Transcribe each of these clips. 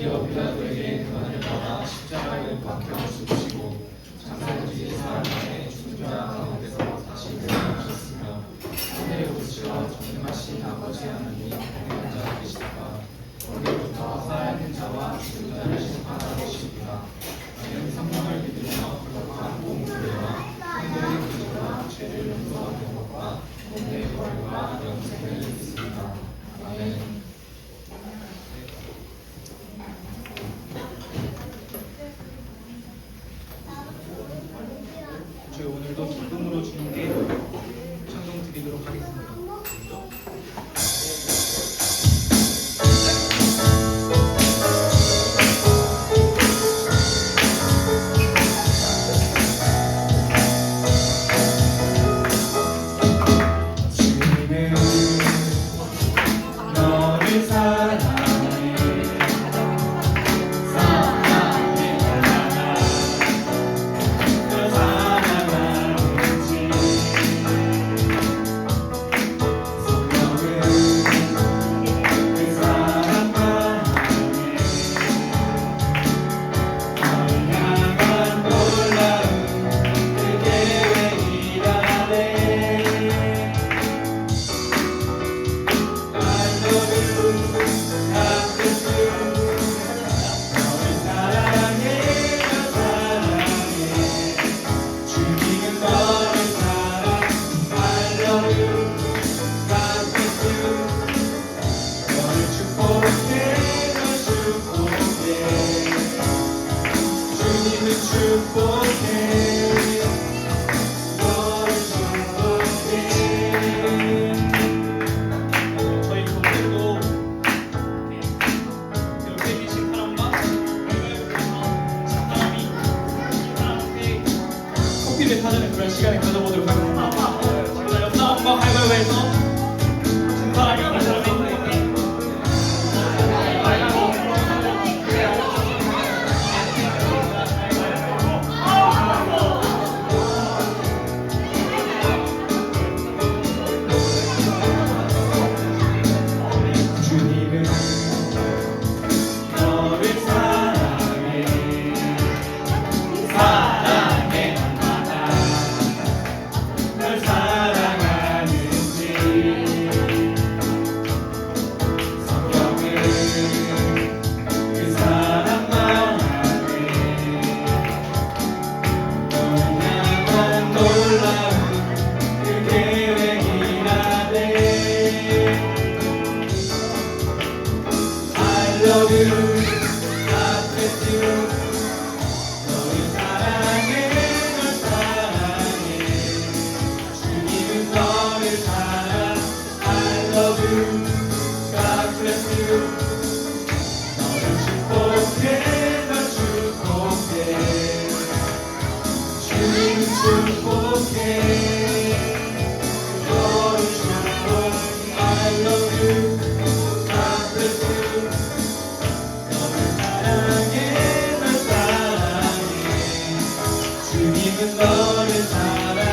드디어 빌라도에게 그만을 받아 십자가에 박혀 죽으시고 장사된 지 사흘 만에 죽은 자 가운데서 다시 살아나셨으며 하늘에 오르시어 전능하신 아버지 하나님이 보좌하는 자가 계시다가 거기로부터 살아있는 자와 죽은 자를 심판하러 오시리라. 나는 성령을 믿으며 거룩한 공의와 하늘의 구주와 죄를 용서하는 것과 몸의 부활과 영생을 믿습니다. 아멘. 저희 오늘도 기쁨으로 주님께 찬송 드리도록 하겠습니다. 커피를 타자는 그런 시간을 가져보도록 하겠습니다. 자, 옆 사람과 가위바위보해서 진 사람이 이긴 사람의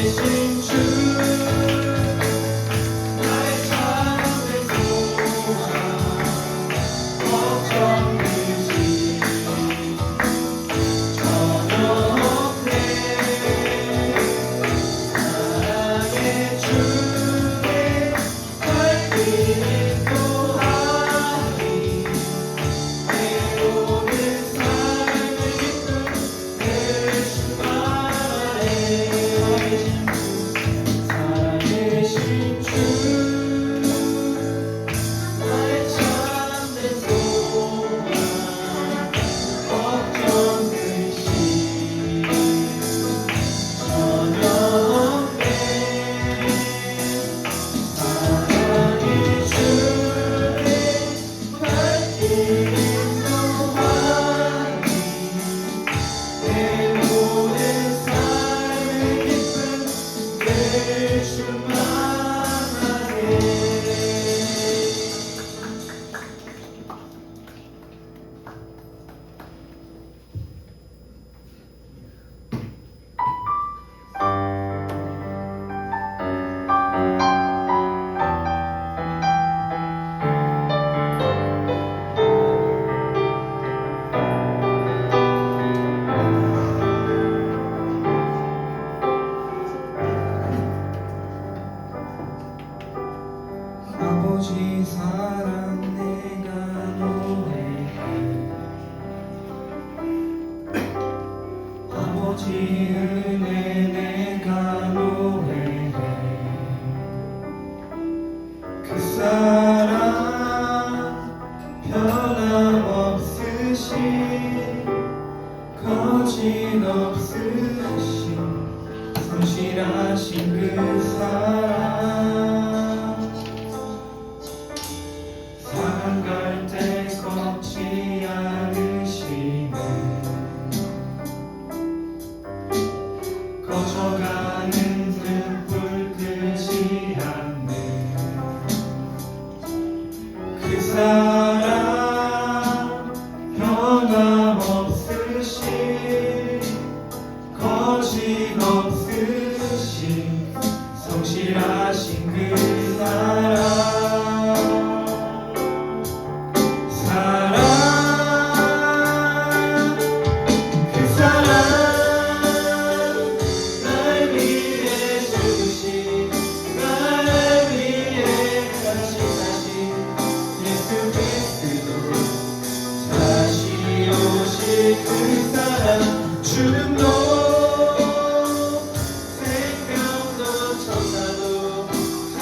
살아계신 주 나의 참된 소망 걱정 없이 전혀 없네 사랑의 주의 밝힌 인도하니 내 모든 삶의 기쁨 내 주만에 살아계신 주 나의 참된 소망 걱정 없이 전혀 없네 사랑의 주의 밝힌 인도하니 내 모든 삶의 기쁨 내 주만하네 아버지 사랑 내가 노래해 아버지 은혜 내가 노래해 그 사랑 변함없으신 거짓없으신 성실하신 그 사랑 사랑갈 때 꺾지 않으시네 꺼져가는 등불 끄지 않네 그 사랑 변함없으신 거짓없으신 성실하신 그 사랑 그 사랑 날 위해 주신 나를 위해 다시 예수 그리스도 다시 오실 그 사랑 죽음도 생명도 천사도 다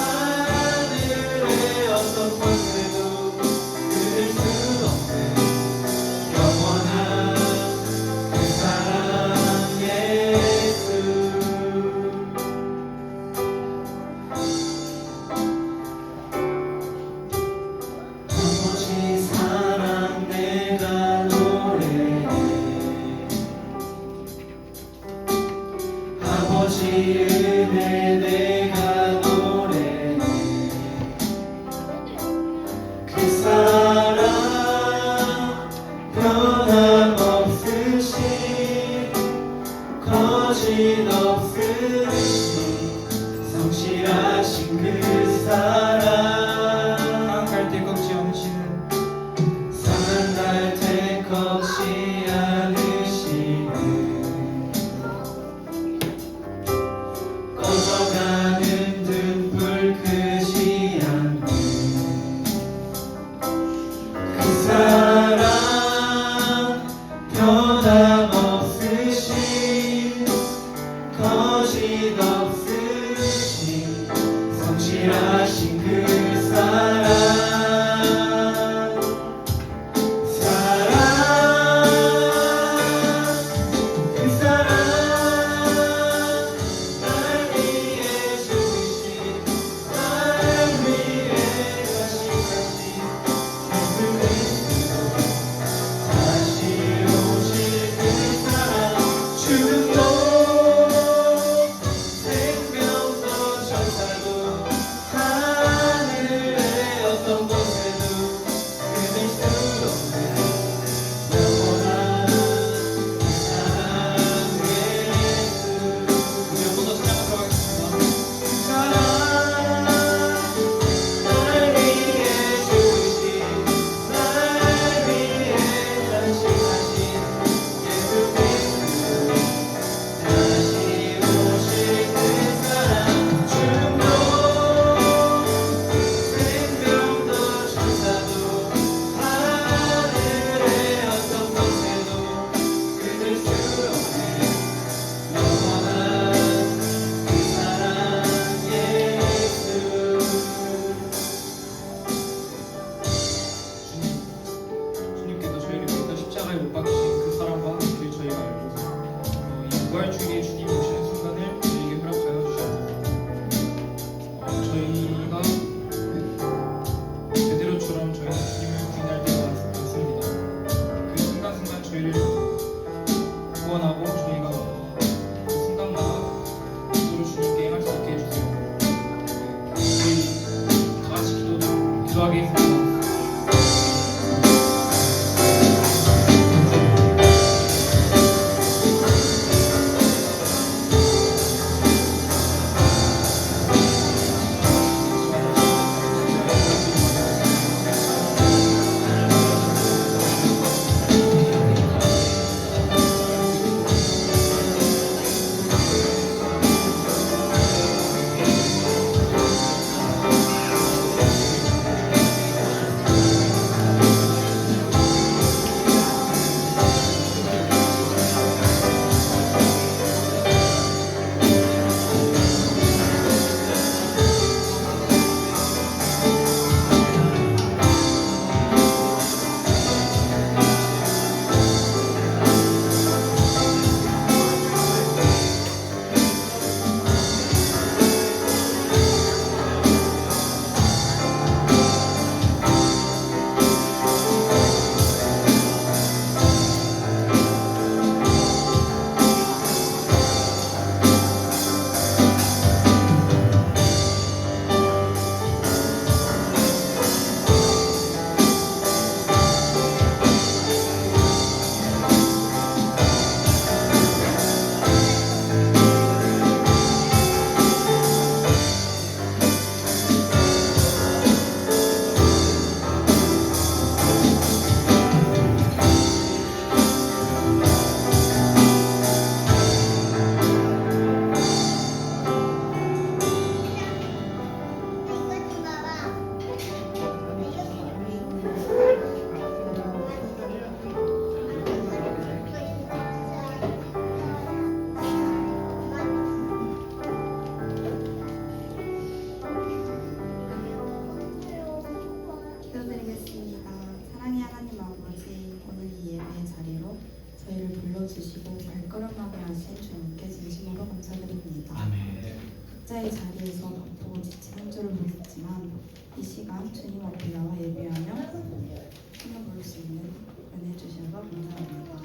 각자의 자리에서 바쁘고 지친 한 주를 보냈지만 이 시간 주님 앞에 나와 예배하며 하나 볼 수 있는 은혜 주셔서 감사합니다.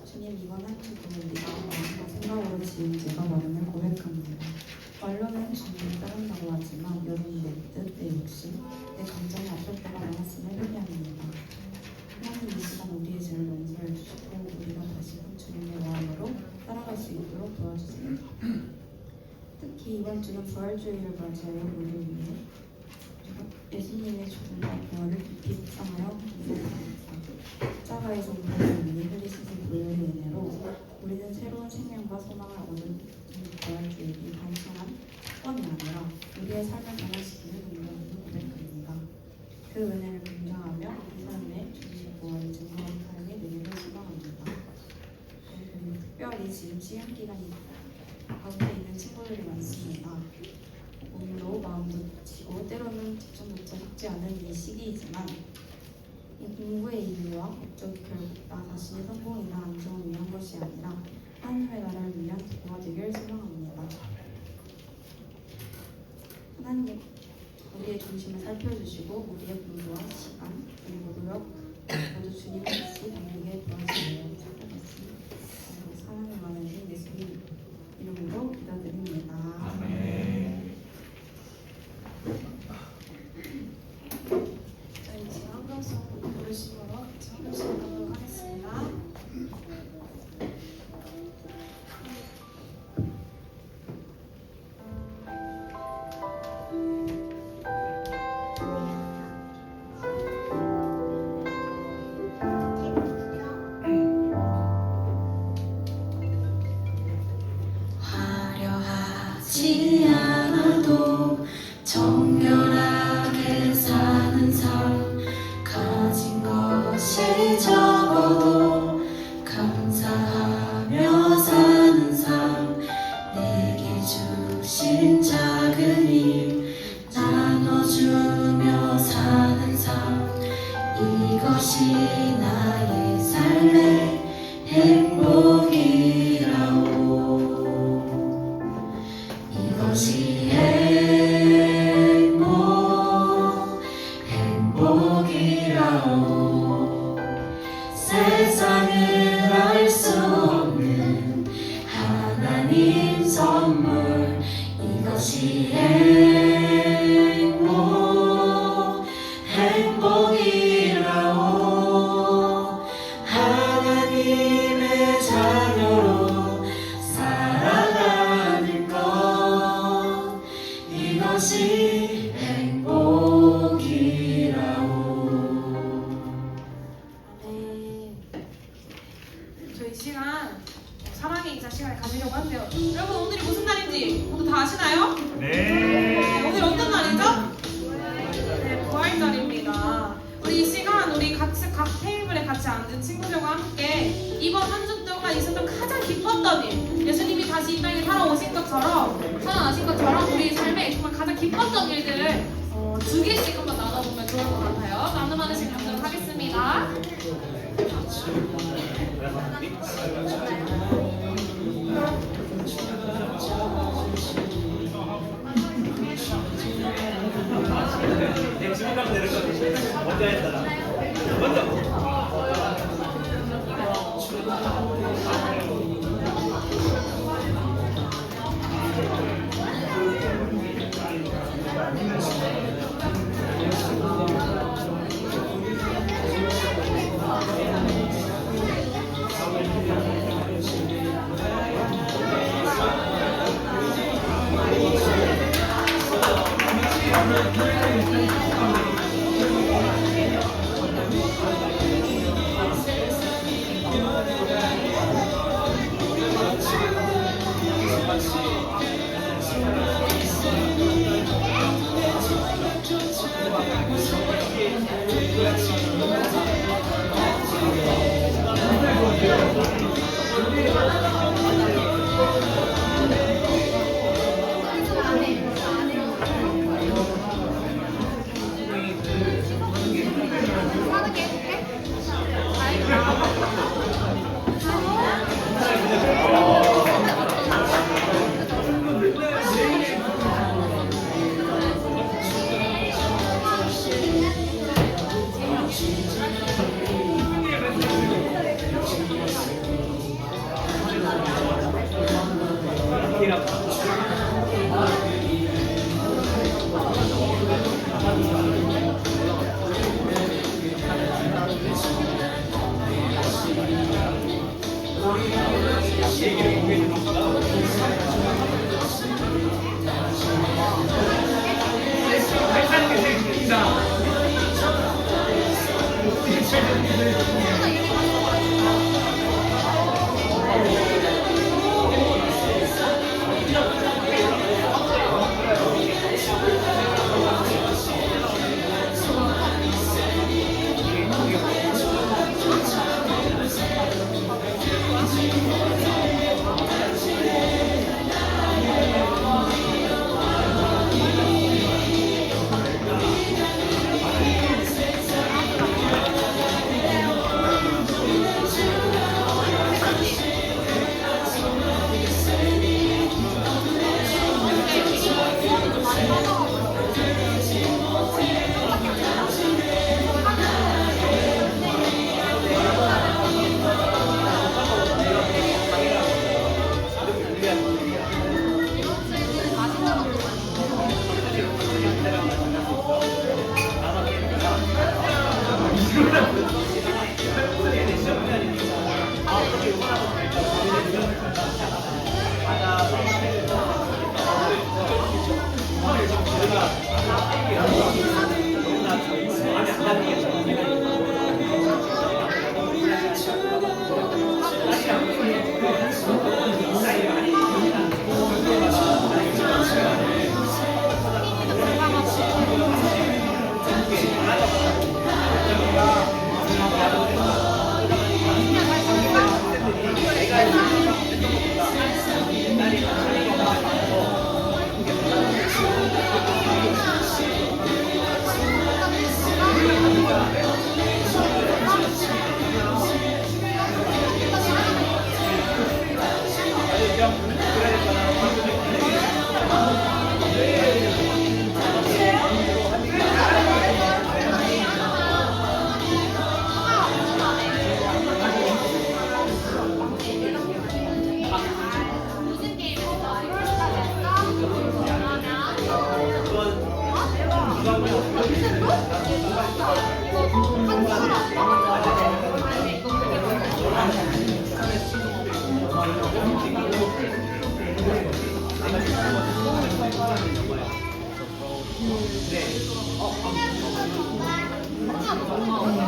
주님, 이번 한 주도 우리가 마음과 생각으로 지은 죄가 많음을 고백합니다. 말로는 주님을 따른다고 하지만 여전히 내 뜻, 내 욕심, 내 감정이 앞설 때가 많았음을 회개합니다. 하나님, 이 시간 우리의 죄를 용서해 주시고 우리가 다시금 주님의 마음으로 따라갈 수 있도록 도와주세요. 특히 이번 주는 부활주의를 맞이하여 우리를 위해 예수님의 죽음과 부활을 깊이 묵상하여 기도합니다. 십자가에서 우리를 위해 흘리신 보혈의 은혜로 우리는 새로운 생명과 소망을 얻은 부활주의를 단순한 뻔이 아니라 우리의 삶을 변화시키는 능력으로 고백합니다. 그 은혜를 감사하며 이 삶에 주님의 부활을 증거하는 삶이 되기를 소망합니다. 그리고 특별히 지금 시험 기간이 가운데 있는 친구들이 많습니다. 몸도 마음도 지치고 때로는 집중조차 쉽지 않은 이 시기이지만 이 공부의 이유와 목적이 결국 나 자신의 성공이나 안정을 위한 것이 아니라 하나님의 나라를 위한 기도가 되길 소망합니다. 하나님, 우리의 중심을 살펴주시고 우리의 공부와 시간 그리고 노력 모두 주님 뜻이 담기게 도와주세요. 찾아뵙습니다. 사랑이 많으신 예수님 이름으로 기도드립니다. 아멘. 저희 지금 한강성 부르심으로 참여하도록 하겠습니다. 화려하지 않아도 정결하게 사는 삶, 가진 것이 적어도 감사하며 사는 삶, 내게 주신 작은 힘 나눠주며 사는 삶, 이것이 나의 삶의 행복이라오. 이것이 행복이라오. 세상은 알 수 없는 하나님 선물, 이것이 행복이라오. 하나님의 자녀로 살아가는 것, 이것이 행복이라오. 네. 저희 시간 사랑의 인사 시간을 가지려고 한대요. 여러분, 오늘이 무슨 날인지 모두 다 아시나요? 네. 오늘 어떤 날이죠? 네, 부활절입니다. 우리 이 시간 우리 각 테이블에 같이 앉은 친구들과 함께 이번 한 주 동안 있었던 가장 기뻤던 일, 예수님이 다시 이 땅에 살아오신 것처럼 우리 삶에 정말 가장 기뻤던 일들을 두 개씩 한번 나눠보면 좋을 것 같아요. 나눠보는 시간 갖도록 하겠습니다. 내 집에 가면 되는 거지. 먼저 했다. 먼저.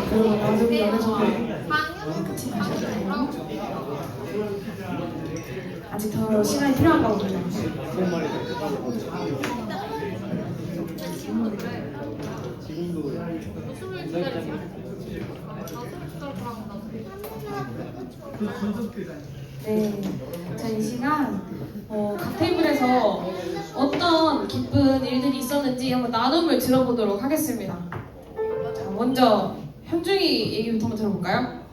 그리고 방송이 어느 정도 끝이 나셨나요? 아직 더 시간이 필요한가 봅니다. 네, 자, 이 시간 각 테이블에서 어떤 기쁜 일들이 있었는지 한번 나눔을 들어보도록 하겠습니다. 자, 먼저 현중이 얘기부터 한번 들어볼까요?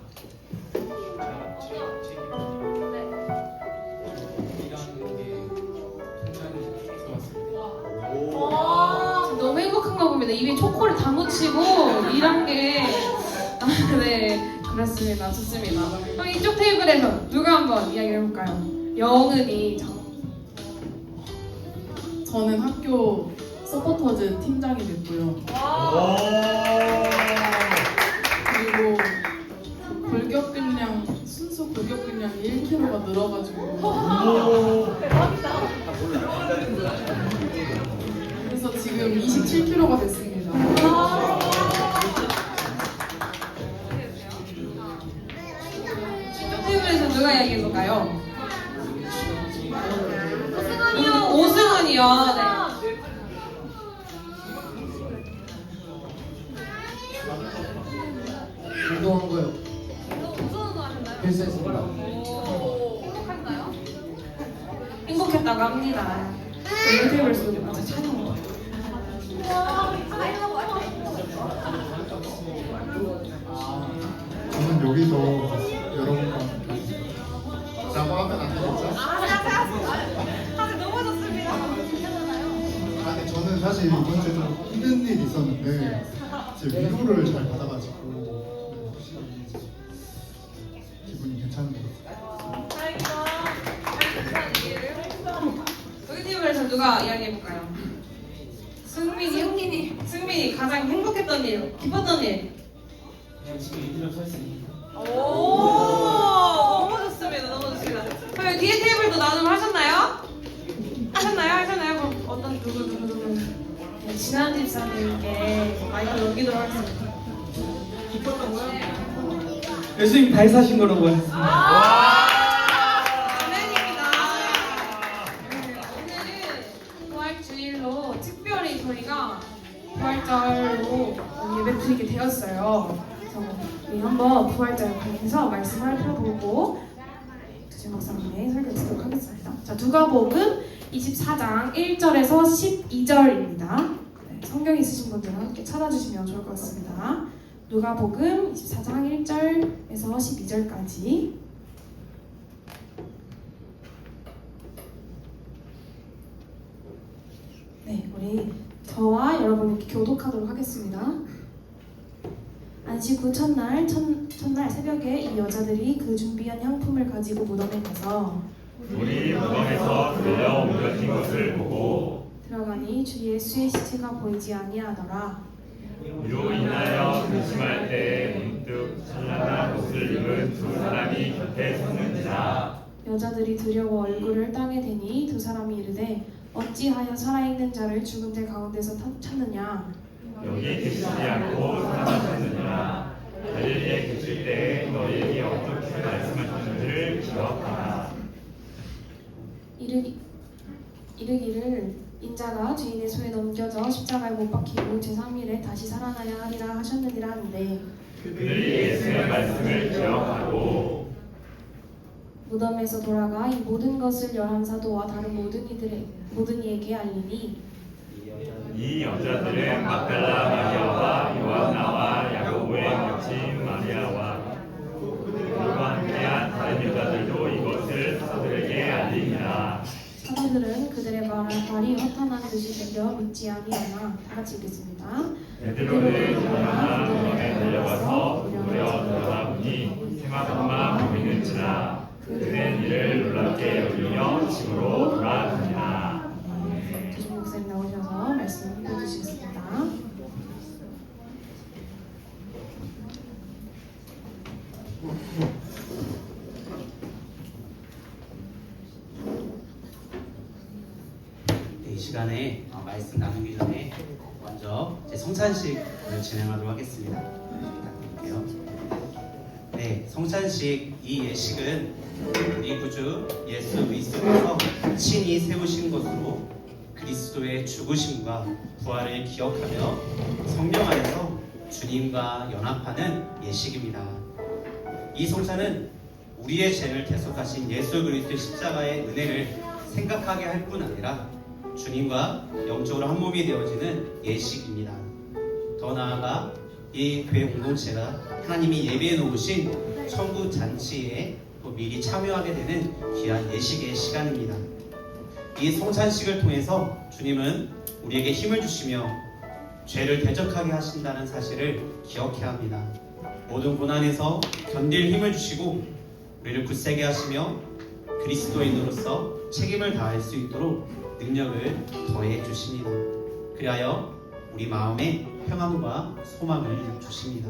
너무 행복한가 봅니다. 입에 초코를 다 묻히고 일한 게 네, 그렇습니다. 좋습니다. 그럼 이쪽 테이블에서 누가 한번 이야기를 해볼까요? 영은이 저는 학교 서포터즈 팀장이 됐고요. 그리고 골격근량 순수 골격근량이 1kg가 늘어가지고 그래서 지금 27kg가 됐습니다. 이쪽 테이블에서 누가 이야기해볼까요? 오승환이요. 네. 운동한 거요. 무슨 운동 하셨나요? 헬스했습니다. 행복한가요? 행복했다고 합니다. 이쪽 테이블에서 먼저 찬영. 저는 여기서 여러분과 라고 하면 안 되겠죠? 사실 너무 좋습니다. 아니 저는 사실 이번 주에 좀 힘든 일이 있었는데 제 위로를 잘 받아가지고 네, 확실히 이제 기분이 괜찮은 것 같아요. 다행이다. 감사한 일을. 여기 테이블에서 누가 이야기해볼까요? 승민이 가장 행복했던 일, 기뻤던 일. 그냥 지금 이들은 서 있으니까. 오, 너무 좋습니다. 너무 좋습니다. 그럼 여기 뒤에 테이블도 나눔을 하셨나요? 하셨나요? 그럼 어떤 누구? 네, 진한 집사님께 마이크 넘기도록 하겠습니다. 예수님 발 사신 거라고 하셨습니다. 아멘입니다. 오늘은 부활주일로 특별히 저희가 부활절로 예배 드리게 되었어요. 그래서 우리 한번 부활절 관련해서 말씀을 펴보고 두준 목사님의 설교 듣도록 하겠습니다. 자, 누가복음 24장 1절에서 12절입니다. 네, 성경 있으신 분들은 함께 찾아주시면 좋을 것 같습니다. 누가복음 24장 1절에서 12절까지. 네, 우리 저와 여러분께 교독하도록 하겠습니다. 안식 후 첫날 새벽에 이 여자들이 그 준비한 향품을 가지고 무덤에 가서 우리 무덤에서 들려 옮겨진 것을 보고 들어가니 주 예수의 시체가 보이지 아니하더라. 이로 인하여 근심할 때에 문득 찬란한 옷을 입은 두 사람이 곁에 섰는지라. 여자들이 두려워 얼굴을 땅에 대니 두 사람이 이르되 어찌하여 살아있는 자를 죽은 자 가운데서 찾느냐. 여기 계시지 않고 살아나셨느니라. 갈릴리에 계실 때에 너희에게 어떻게 말씀하셨는지를 기억하라. 이르기를 인자가 죄인의 손에 넘겨져 십자가에 못 박히고 제3일에 다시 살아나야 하리라 하셨느니라 하는데 그들이 예수의 말씀을 기억하고 무덤에서 돌아가 이 모든 것을 열한 사도와 다른 모든 이에게 알리니 이 여자들은 막달라 마리아와 요한나와 야고보의 여친 마리아와 그들과 함께한 다른 여자들도 이것을 사도들에게 알리니라. 사도들은 그들의 말이 허탄한 듯이 들려 믿지 아니하나. 다 같이 읽겠습니다. 베드로는 일어나 무덤에 달려가서 무려 들어가보니 세마포만 보이는지라. 그는 이를 놀랍게 여기며 집으로 돌아가니라. 조준 목사님 나오셔서 말씀 해주시겠습니다. 이 시간에 말씀 나누기 전에 먼저 제 성찬식을 진행하도록 하겠습니다. 부탁드릴게요. 네, 성찬식 이 예식은 우리 구주 예수 그리스도께서 친히 세우신 것으로 그리스도의 죽으심과 부활을 기억하며 성령 안에서 주님과 연합하는 예식입니다. 이 성찬은 우리의 죄를 대속하신 예수 그리스도의 십자가의 은혜를 생각하게 할 뿐 아니라 주님과 영적으로 한 몸이 되어지는 예식입니다. 더 나아가 이 교회 공동체가 하나님이 예비해 놓으신 천국 잔치에 또 미리 참여하게 되는 귀한 예식의 시간입니다. 이 성찬식을 통해서 주님은 우리에게 힘을 주시며 죄를 대적하게 하신다는 사실을 기억해야 합니다. 모든 고난에서 견딜 힘을 주시고 우리를 굳세게 하시며 그리스도인으로서 책임을 다할 수 있도록 능력을 더해 주십니다. 그리하여 우리 마음에 평안과 소망을 주십니다.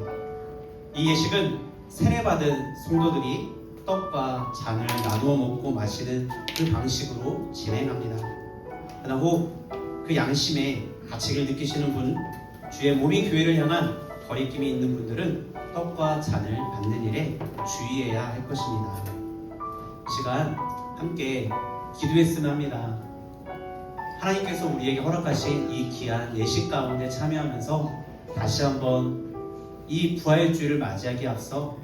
이 예식은 세례받은 성도들이 떡과 잔을 나누어 먹고 마시는 그 방식으로 진행합니다. 그러나 혹 그 양심에 가책을 느끼시는 분, 주의 몸이 교회를 향한 거리낌이 있는 분들은 떡과 잔을 받는 일에 주의해야 할 것입니다. 시간 함께 기도했으면 합니다. 하나님께서 우리에게 허락하신 이 귀한 예식 가운데 참여하면서 다시 한번 이 부활주의를 맞이하기에 앞서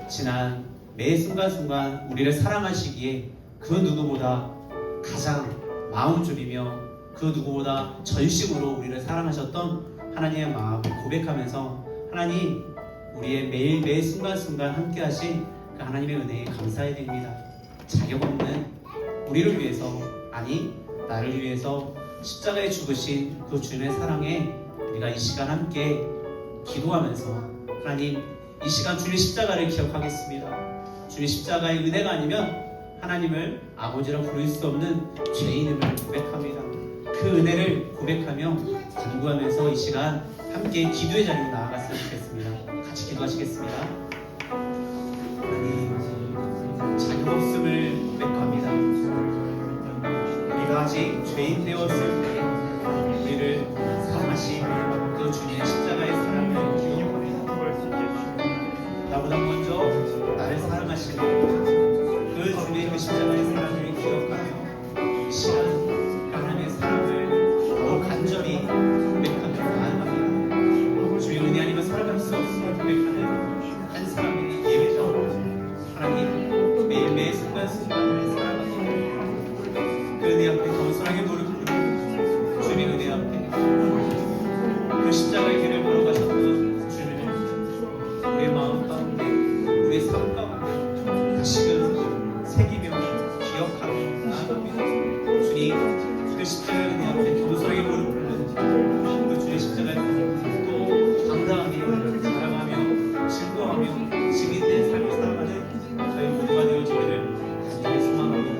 지난 매 순간순간 우리를 사랑하시기에 그 누구보다 가장 마음 졸이며 그 누구보다 전심으로 우리를 사랑하셨던 하나님의 마음을 고백하면서 하나님 우리의 매일 순간순간 함께 하신 그 하나님의 은혜에 감사해야 됩니다. 자격 없는 우리를 위해서 아니 나를 위해서 십자가에 죽으신 그 주님의 사랑에 우리가 이 시간 함께 기도하면서 하나님 이 시간 주님의 십자가를 기억하겠습니다. 주님의 십자가의 은혜가 아니면 하나님을 아버지라 부를 수 없는 죄인임을 고백합니다. 그 은혜를 고백하며 간구하면서 이 시간 함께 기도의 자리로 나아갔으면 좋겠습니다. 같이 기도하시겠습니다. 하나님 자격 없음을 고백합니다. 우리가 아직 죄인 되었을 때 우리를 사랑하신 그 주님의 십자가의 고백하며 나아갑니다. 주의 은혜 아니면 살아갈 수 없음을 고백하는 한 사람의 예배죠. 하나님 매일매일 순간순간을 살아가고 그 은혜 앞에 겸손하게 무릎 꿇고 주님의 은혜 앞에 그 십자가의 길을 걸어가셨던 주님을 우리의 마음 가운데 우리의 삶 가운데 다시금 새기며 기억하고 나아갑니다. 주님 그 십자가의 은혜 앞에 겸손하게 무릎 꿇는 그 주의 십자가의 또 당당하게 자랑하며 즐거워하며 증인된 삶을 살아가는 저희 모두가 되어지기를 간절히 소망합니다.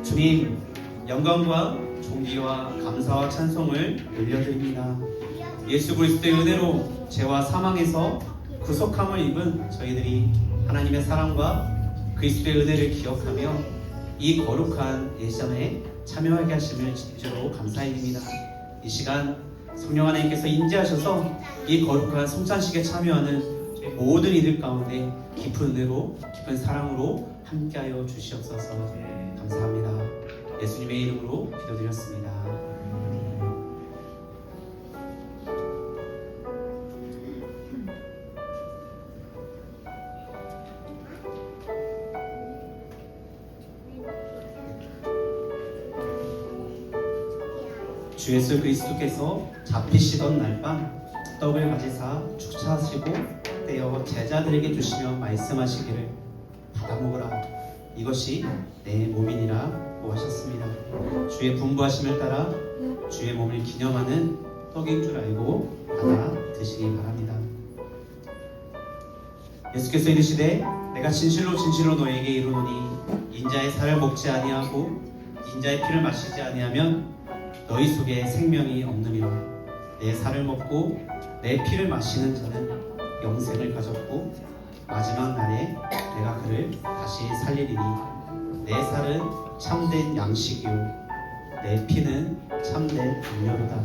주님 영광과 존귀와 감사와 찬송을 올려드립니다. 예수 그리스도의 은혜로 죄와 사망에서 구속함을 입은 저희들이 하나님의 사랑과 그리스도의 은혜를 기억하며 이 거룩한 예전에 참여하게 하심을 진짜로 감사드립니다. 이 시간 성령 하나님께서 인재하셔서 이 거룩한 성찬식에 참여하는 모든 이들 가운데 깊은 은혜로 깊은 사랑으로 함께하여 주시옵소서. 감사합니다. 예수님의 이름으로 기도드렸습니다. 주 예수 그리스도께서 잡히시던 날밤 떡을 가지사 축사하시고 떼어 제자들에게 주시며 말씀하시기를 받아 먹으라 이것이 내 몸이니라고 하셨습니다. 주의 분부하심을 따라 주의 몸을 기념하는 떡인 줄 알고 받아 드시기 바랍니다. 예수께서 이르시되 내가 진실로 진실로 너에게 이르노니 인자의 살을 먹지 아니하고 인자의 피를 마시지 아니하면 너희 속에 생명이 없느니라. 내 살을 먹고 내 피를 마시는 자는 영생을 가졌고 마지막 날에 내가 그를 다시 살리리니 내 살은 참된 양식이요 내 피는 참된 음료로다.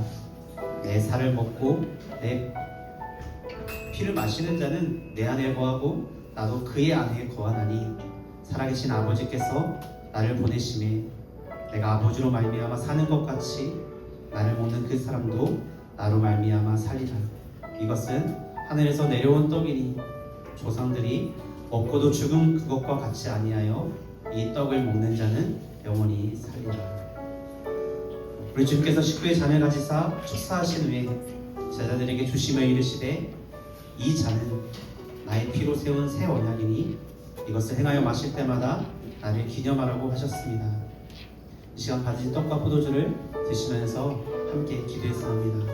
내 살을 먹고 내 피를 마시는 자는 내 안에 거하고 나도 그의 안에 거하나니 살아계신 아버지께서 나를 보내심에 내가 아버지로 말미암아 사는 것 같이 나를 먹는 그 사람도 나로 말미암아 살리라. 이것은 하늘에서 내려온 떡이니 조상들이 먹고도 죽은 그것과 같이 아니하여 이 떡을 먹는 자는 영원히 살리라. 우리 주님께서 식구의 잔을 가지사 축사하신 후에 제자들에게 주시며 이르시되 이 잔은 나의 피로 세운 새 언약이니 이것을 행하여 마실 때마다 나를 기념하라고 하셨습니다. 이 시간 가진 떡과 포도주를 드시면서 함께 기도했사옵니다.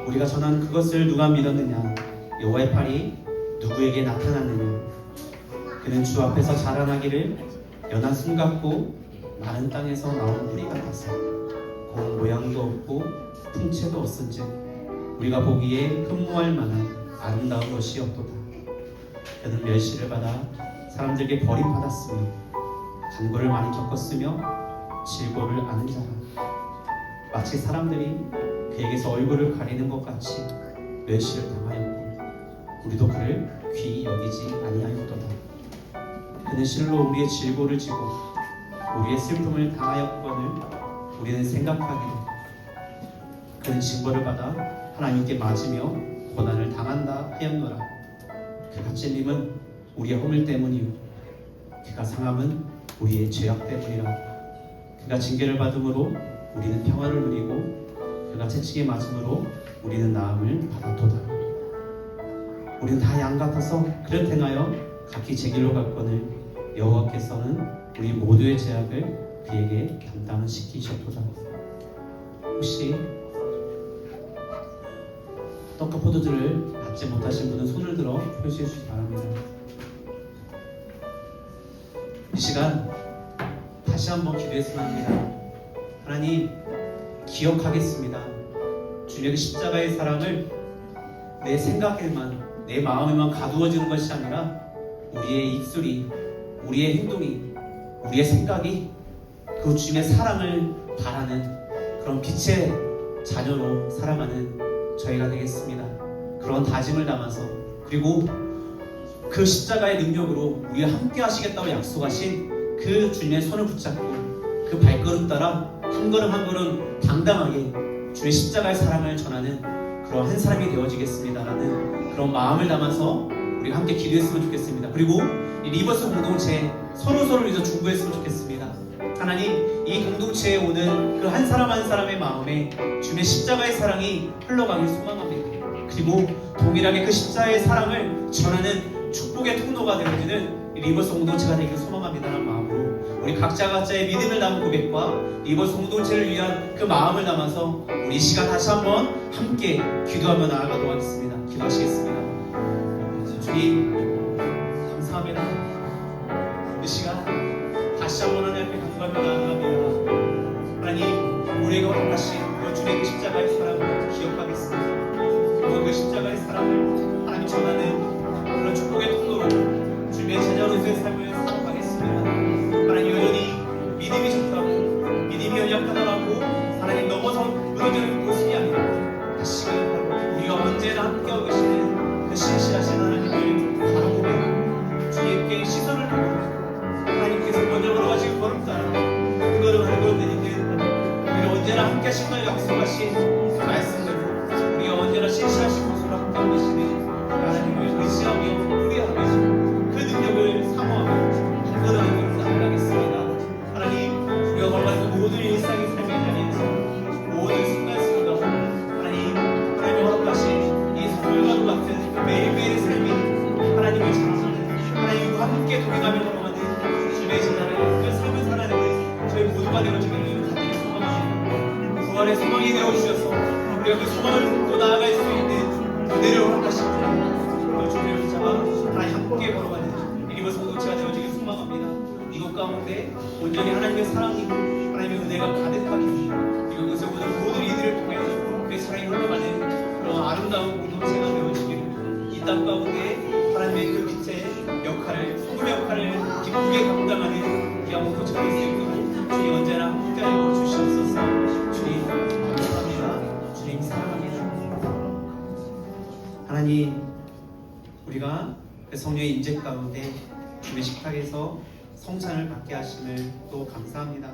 우리가 전한 그것을 누가 믿었느냐? 여호와의 팔이 누구에게 나타났느냐? 그는 주 앞에서 자라나기를 연한 순 같고 마른 땅에서 나온 뿌리 같아서 공 모양도 없고 풍채도 없은즉 우리가 보기에 흠모할 만한 아름다운 것이 없도다. 그는 멸시를 받아 사람들에게 버림받았으며 간고를 많이 겪었으며 질고를 아는 자라. 마치 사람들이 그에게서 얼굴을 가리는 것 같이 멸시를 당하였고 우리도 그를 귀히 여기지 아니하였도다. 그는 실로 우리의 질고를 지고 우리의 슬픔을 당하였거늘 우리는 생각하기를 그는 징벌을 받아 하나님께 맞으며 고난을 당한다 하였노라. 그가 찔림은 우리의 허물 때문이요 그가 상함은 우리의 죄악 때문이라. 그가 징계를 받음으로 우리는 평안을 누리고 그가 채찍에 맞음으로 우리는 나음을 받았도다. 우리는 다 양 같아서 그릇 행하여 각기 제 길로 갔거늘 여호와께서는 우리 모두의 죄악을 그에게 담당시키셨도다. 혹시 떡과 포도주를 받지 못하신 분은 손을 들어 표시해 주시기 바랍니다. 이 시간 다시 한번 기도했으면 합니다. 하나님 기억하겠습니다. 주님의 십자가의 사랑을 내 생각에만 내 마음에만 가두어지는 것이 아니라 우리의 입술이 우리의 행동이 우리의 생각이 그 주님의 사랑을 바라는 그런 빛의 자녀로 살아가는 저희가 되겠습니다. 그런 다짐을 담아서 그리고 그 십자가의 능력으로 우리와 함께 하시겠다고 약속하신 그 주님의 손을 붙잡고 그 발걸음 따라 한 걸음 한 걸음 당당하게 주의 십자가의 사랑을 전하는 그런 한 사람이 되어지겠습니다라는 그런 마음을 담아서 우리가 함께 기도했으면 좋겠습니다. 그리고 이 리버스 공동체 서로서로 위해서 중보했으면 좋겠습니다. 하나님, 이 공동체에 오는 그 한 사람 한 사람의 마음에 주님의 십자가의 사랑이 흘러가길 소망합니다. 그리고 동일하게 그 십자가의 사랑을 전하는 축복의 통로가 되어지는 리버스 공동체가 되기를 소망합니다라는 마음으로 우리 각자의 믿음을 담은 고백과 리버스 공동체를 위한 그 마음을 담아서 우리 이 시간 다시 한번 함께 기도하며 나아가도록 하겠습니다. 기도하시겠습니다. 주님 감사합니다. 이 시간 다시 한번 하나님께 간구하며 나아갑니다. 하나님, 우리에게 허락하신 그 주님의 그 십자가의 사랑을 기억하겠습니다. 그리고 그 십자가의 사랑을 하나님 전하는 그런 축복의 통로로 주님의 제자로서의 삶을 살아가겠습니다. 하나님, 여전히 믿음이 좋다고 믿음이 연약하다고 하나님 넘어서 무너지는 모습이 아니라 다시금 우리가 언제나 함께하고 계시는 그 신실하신 하나님을 바라보며 주님께 시선을 보고 하나님께서 먼저 걸어가신 걸음 따라 한 걸음 한 걸음 내딛는 우리가 언제나 함께 하신 날 약속하신 그 말씀대로 우리가 언제나 신실하신 곳으로 함께하고 계시는 하나님을 의지하며 우리하며 그 능력을 사모하며 한 걸음 한 걸음 나아가겠습니다. 하나님, 우리가 걸어가는 모든 일상의 삶의 자리에서 모든 순간순간 하나님 허락하신 이 선물과도 같은 그 매일매일의 삶이 하나님을 자랑하는 하나님과 함께 동행하며 걸어가는 주님의 제자를 그 삶을 살아내는 저희 모두가 되어지기를 간절히 소망합니다. 부활의 소망이 되어주셔서 우리가 그 소망을 품고 나아갈 수 있는 그대를 허락하시고 그 주님의 자가 하나님 함께 걸어가는 리버스 공동체가 되어지기를 소망합니다. 이곳 가운데 온전히 하나님의 사랑이 하나님의 은혜가 가득하게 그리고 그것을 보는 모든 이들을 통해 그 사랑이 흘러가는 그런 아름다운 공동체가 되어지기를 이 땅 가운데 하나님의 그 빛의 역할을 소금의 역할을 기쁘게 감당하는 귀한 공동체가 될 수 있도록 주님 언제나 함께하여 주시옵소서. 주님 감사합니다. 주님 사랑합니다. 하나님, 우리가 그 성령의 임재 가운데 주의 식탁에서 성찬을 받게 하심을 또 감사합니다.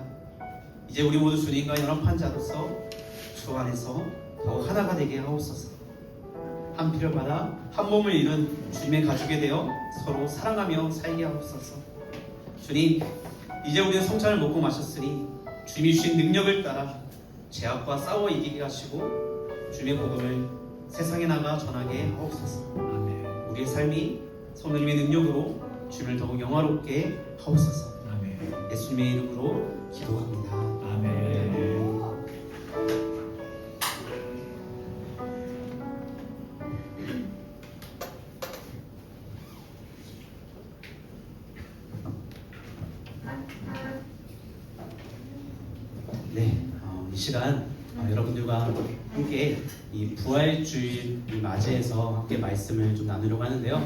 이제 우리 모두 주님과 연합한 자로서 주 안에서 더욱 하나가 되게 하옵소서. 한 피를 받아 한 몸을 이룬 주님의 가족이 되어 서로 사랑하며 살게 하옵소서. 주님, 이제 우리는 성찬을 먹고 마셨으니 주님이 주신 능력을 따라 죄악과 싸워 이기게 하시고 주님의 복음을 세상에 나가 전하게 하옵소서. 아멘. 우리의 삶이 성령님의 능력으로 주님을 더욱 영화롭게 하옵소서. 아멘. 예수님의 이름으로 기도합니다. 아멘. 네, 이 시간 여러분들과 함께 이 부활주일 맞이해서 함께 말씀을 좀 나누려고 하는데요.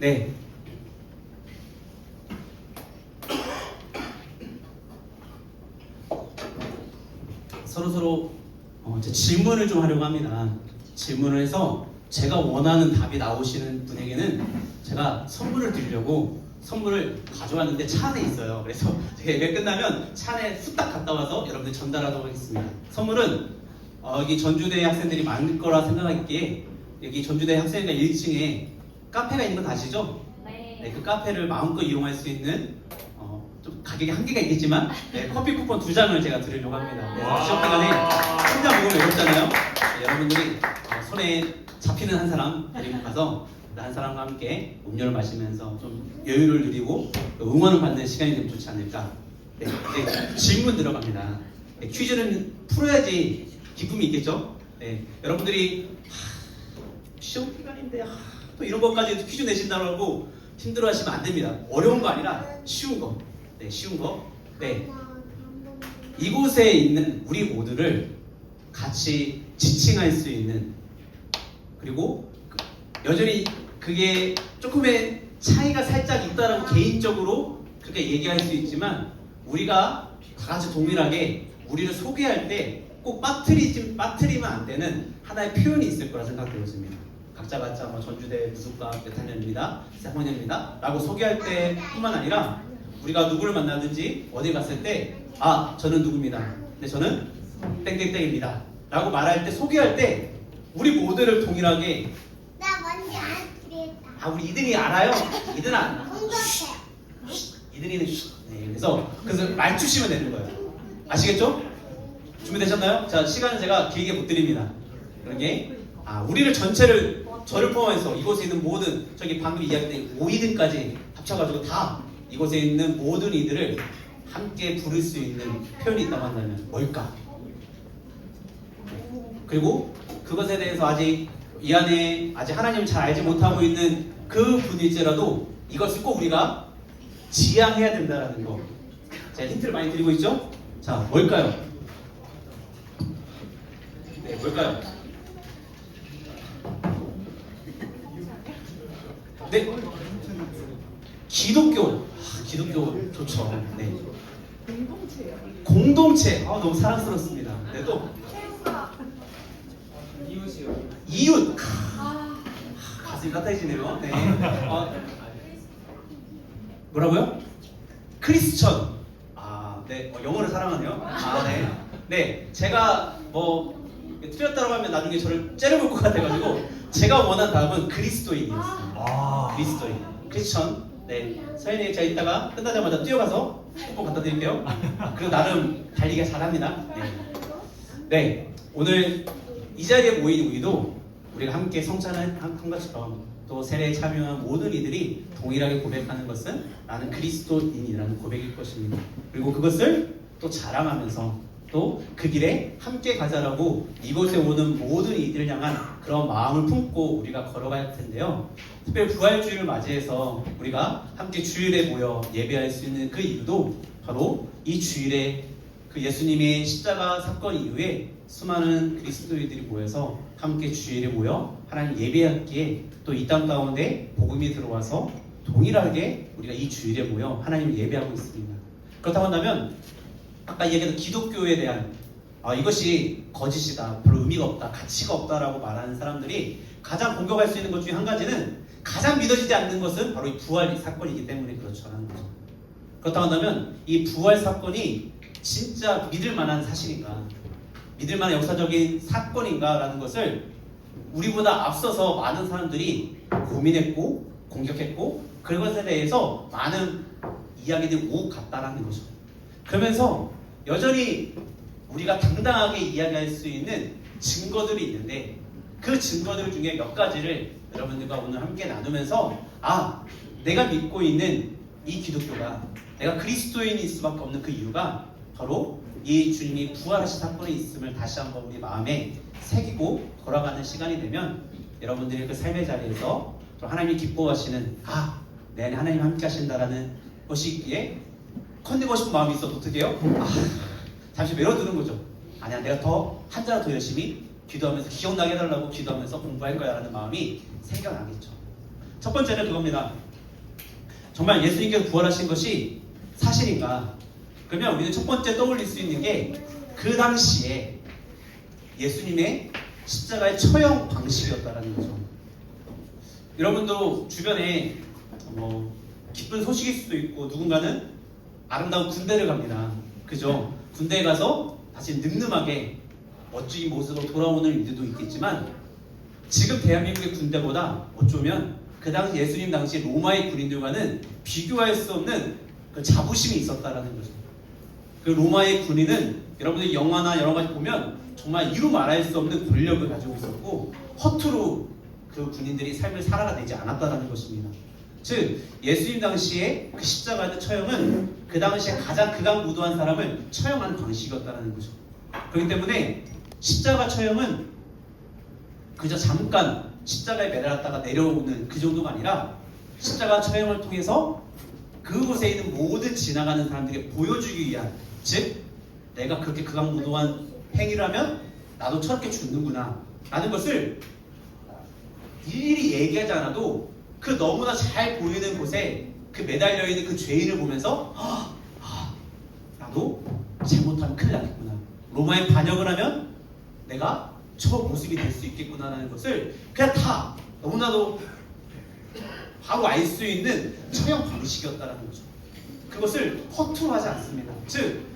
네. 서로 이제 질문을 좀 하려고 합니다. 질문을 해서 제가 원하는 답이 나오시는 분에게는 제가 선물을 드리려고 선물을 가져왔는데 차 안에 있어요. 그래서 제가 예배 끝나면 차 안에 후딱 갔다 와서 여러분들 전달하도록 하겠습니다. 선물은 여기 전주대 학생들이 많을 거라 생각하기에 여기 전주대 학생회관 1층에 카페가 있는 건 아시죠? 네, 그 카페를 마음껏 이용할 수 있는 좀 가격이 한계가 있겠지만 커피 쿠폰 2장을 제가 드리려고 합니다. 시험 기간에 혼자 먹으면 외롭잖아요. 여러분들이 손에 잡히는 한 사람 데리고 가서 한 사람과 함께 음료를 마시면서 좀 여유를 누리고 응원을 받는 시간이 되면 좋지 않을까. 네, 이제 질문 들어갑니다. 네, 퀴즈는 풀어야지 기쁨이 있겠죠. 네, 여러분들이 시험 기간인데 또 이런 것까지 퀴즈 내신다고 힘들어하시면 안 됩니다. 어려운 거 아니라 쉬운 거. 네, 쉬운 거. 네, 이곳에 있는 우리 모두를 같이 지칭할 수 있는, 그리고 여전히 그게 조금의 차이가 살짝 있다라고 개인적으로 그렇게 얘기할 수 있지만 우리가 다 같이 동일하게 우리를 소개할 때 꼭 빠뜨리면 안 되는 하나의 표현이 있을 거라 생각되었습니다. 각자 전주대 부속과 몇 학년입니다, 3학년입니다 라고 소개할 때뿐만 아니라 우리가 누구를 만나든지 어디 갔을 때 아 저는 누구입니다. 네 저는 땡땡땡입니다. 라고 말할 때 소개할 때 우리 모두를 동일하게 나 뭔지 알겠다. 아 우리 이든이 알아요? 이든 안 공격해. 이든이는 네, 그래서 말주시면 되는 거예요. 아시겠죠? 준비되셨나요? 자 시간은 제가 길게 못 드립니다. 그런 게 우리를 전체를 저를 포함해서 이곳에 있는 모든 저기 방금 이야기된 5이든까지 합쳐가지고 다 이곳에 있는 모든 이들을 함께 부를 수 있는 표현이 있다고 한다면 뭘까? 그리고 그것에 대해서 아직 이 안에 아직 하나님을 잘 알지 못하고 있는 그 분일지라도 이것을 꼭 우리가 지향해야 된다라는 거. 제가 힌트를 많이 드리고 있죠? 자, 뭘까요? 네, 뭘까요? 네, 기독교. 기독교 좋죠. 네. 공동체. 너무 사랑스럽습니다. 네, 또 이웃이요. 이웃. 가슴이 따뜻해지네요. 네. 뭐라고요? 크리스천. 네. 영어를 사랑하네요. 네. 네. 제가 틀렸다고 하면 나중에 저를 째려볼 것 같아가지고 제가 원한 답은 그리스도인이었어요. 그리스도인. 크리스천. 네. 서연이 제가 이따가 끝나자마자 뛰어가서 꼭 갖다 드릴게요. 그리고 나름 달리기가 잘합니다. 네. 네. 오늘 이 자리에 모인 우리도 우리가 함께 성찬을 한 것처럼 또 세례에 참여한 모든 이들이 동일하게 고백하는 것은 나는 그리스도인이라는 고백일 것입니다. 그리고 그것을 또 자랑하면서 또 그 길에 함께 가자라고 이곳에 오는 모든 이들을 향한 그런 마음을 품고 우리가 걸어갈 텐데요. 특별히 부활주일을 맞이해서 우리가 함께 주일에 모여 예배할 수 있는 그 이유도 바로 이 주일에 그 예수님의 십자가 사건 이후에 수많은 그리스도인들이 모여서 함께 주일에 모여 하나님 예배하기에 또 이 땅 가운데 복음이 들어와서 동일하게 우리가 이 주일에 모여 하나님을 예배하고 있습니다. 그렇다고 한다면 아까 얘기했던 기독교에 대한 이것이 거짓이다, 별로 의미가 없다, 가치가 없다라고 말하는 사람들이 가장 공격할 수 있는 것 중에 한 가지는 가장 믿어지지 않는 것은 바로 이 부활 사건이기 때문에 그렇죠라는 거죠. 그렇다고 한다면 이 부활 사건이 진짜 믿을 만한 사실인가, 믿을 만한 역사적인 사건인가라는 것을 우리보다 앞서서 많은 사람들이 고민했고 공격했고 그것에 대해서 많은 이야기들이 오고 갔다라는 거죠. 그러면서 여전히 우리가 당당하게 이야기할 수 있는 증거들이 있는데 그 증거들 중에 몇 가지를 여러분들과 오늘 함께 나누면서 내가 믿고 있는 이 기독교가 내가 그리스도인일 수밖에 없는 그 이유가 바로 이 주님이 부활하신 사건에 있음을 다시 한번 우리 마음에 새기고 돌아가는 시간이 되면 여러분들이 그 삶의 자리에서 또 하나님이 기뻐하시는 내 안에 하나님 함께 하신다라는 것이 있기에 컨대고 싶은 마음이 있어도 어떻게 해요? 잠시 메워두는 거죠. 아니야, 내가 더 한자라 더 열심히 기도하면서 기억나게 해달라고 기도하면서 공부할 거야 라는 마음이 생겨나겠죠. 첫 번째는 그겁니다. 정말 예수님께서 부활하신 것이 사실인가? 그러면 우리는 첫 번째 떠올릴 수 있는 게 그 당시에 예수님의 십자가의 처형 방식이었다라는 거죠. 여러분도 주변에 기쁜 소식일 수도 있고 누군가는 아름다운 군대를 갑니다. 그죠? 군대에 가서 다시 늠름하게 멋진 모습으로 돌아오는 일들도 있겠지만 지금 대한민국의 군대보다 어쩌면 그 당시 예수님 당시 로마의 군인들과는 비교할 수 없는 그 자부심이 있었다라는 거죠. 그 로마의 군인은 여러분들이 영화나 여러 가지 보면 정말 이루 말할 수 없는 권력을 가지고 있었고 허투루 그 군인들이 삶을 살아가지 않았다라는 것입니다. 즉 예수님 당시에 그 십자가의 처형은 그 당시에 가장 극악무도한 사람을 처형하는 방식이었다는 거죠. 그렇기 때문에 십자가 처형은 그저 잠깐 십자가에 매달았다가 내려오는 그 정도가 아니라 십자가 처형을 통해서 그곳에 있는 모든 지나가는 사람들에게 보여주기 위한, 즉 내가 그렇게 극악무도한 행위를 하면 나도 저렇게 죽는구나 라는 것을 일일이 얘기하지 않아도 그 너무나 잘 보이는 곳에 그 매달려 있는 그 죄인을 보면서 나도 잘못하면 큰일 나겠구나, 로마에 반역을 하면 내가 저 모습이 될 수 있겠구나라는 것을 그냥 다 너무나도 바로 알 수 있는 처형 방식이었다는 거죠. 그것을 허투루 하지 않습니다. 즉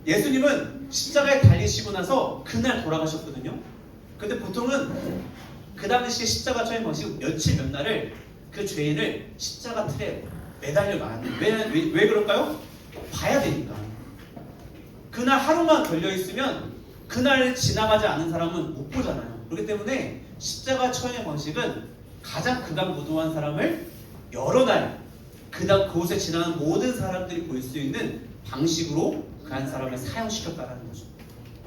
예수님은 십자가에 달리시고 나서 그날 돌아가셨거든요. 근데 보통은 그 당시에 십자가 처형 방식 며칠 몇 날을 그 죄인을 십자가 틀에 매달려 놔요. 왜 그럴까요? 봐야 되니까. 그날 하루만 걸려 있으면 그날 지나가지 않은 사람은 못 보잖아요. 그렇기 때문에 십자가 처형 방식은 가장 극악무도한 사람을 여러 날 그곳에 지나는 모든 사람들이 볼 수 있는 방식으로 그 한 사람을 사형시켰다라는 거죠.